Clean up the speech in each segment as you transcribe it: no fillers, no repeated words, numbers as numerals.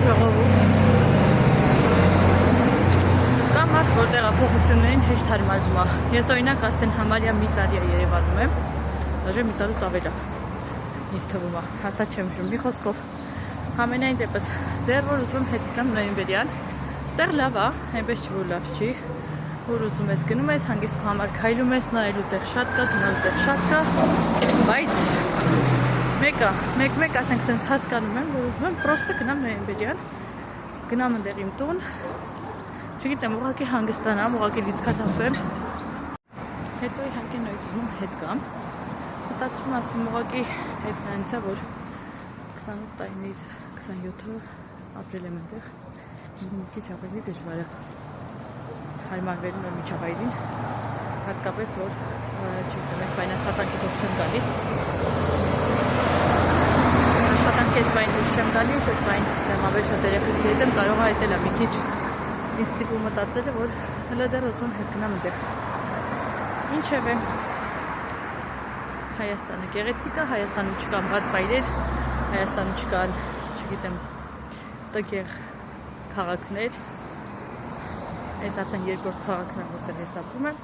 ժողովուրդ կա մարդ, որ տեղափոխություններին հեշտ հարմարվում է։ Ես օրինակ արդեն համարյա մի տարի է Երևանում եմ, դաժե մի տարուց ավել է, ինձ թվում է, հաստատ չեմ հիշում, մի խոսքով համենայն դեպս դեռ որ ուզում եմ հետ գնամ նոյեմբերյան, ստեղ լավ է, այնպես չի որ լավ չի, որ ուզում ես գնում ես, հանգիստ քո համար քայլում ես, նայելու տեղ շատ կա, գնալու տեղ շատ կա, բայց մեկ ասենք սենց հասկանում եմ, որ ուզում եմ պրոստը գնամ նոյեմբերյան, գնամ ընդեղ իմ տուն, չգիտեմ, ուղղակի հանգստանամ, ուղղակի լիցքաթափվեմ, հետո իհարկե նույնիսկ ուզում եմ հետ գամ, մտածում ասում ուղղակի հետ նայեցա, որ 28 տարիներից 27-ը ապրել եմ այնտեղ, մի քիչ ավելի դժվար է հարմարվելու նոր միջավայրին, հատկապես որ չգիտեմ, ես բայն աշխատանքի դուրս չեմ գալիս, աշխատանքի ես բայն դուրս չեմ գալիս, ես բայն չգիտեմ, ավելի շատ երեխեք հետ եմ, կարող է այդ էլ է մի քիչ ինձ տիպում մտածել է, որ հələ դեռ ուզում հետ գնամ այնտեղ։ Ինչևէ, Հայաստանը գեղեցիկ է, Հայաստանում չկան վատ վայրեր, Հայաստանում չկան, չգիտեմ, տգեղ քաղաքներ, այս արդեն երկրորդ քաղաքն է, որտեղ ես ապրում եմ,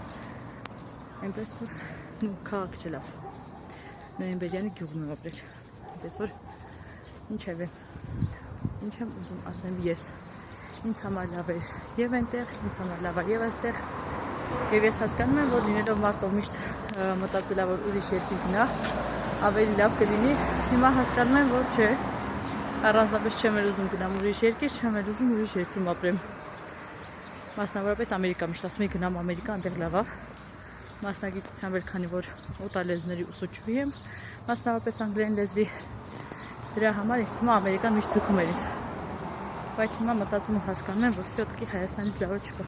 այնպես որ քաղաք չէ լավ, նոյեմբերյանի գյուղում եմ ապրել, այնպես որ ինչևէ, ինչ եմ ուզում ասեմ ես, ինձ համար լավ էր և այնտեղ, ինձ համար լավ է և այստեղ, և ես հասկանում եմ, որ լինելով մարդ, ով միշտ մտածել է, որ ուրիշ երկիր գնա, ավելի լավ կլինի, հիմա հասկանում եմ, որ չէ, առանձնապես չեմ էլ ուզում գնամ ուրիշ երկիր, չեմ էլ ուզում ուրիշ երկրում ապրեմ, մասնավորապես Ամերիկա, միշտ ասում եմ գնամ Ամերիկա, այնտեղ լավ է, մասնագիտությամբ էլ քանի որ օտարլեզուների ուսուցչուհի եմ, մասնավորապես անգլերեն լեզվի, դրա համար ինձ թվում է Ամերիկան միշտ ձգում էր ինձ, բայց հիմա մտածում ու հասկանում եմ, որ սյոտկի Հայաստանից լավը չկա։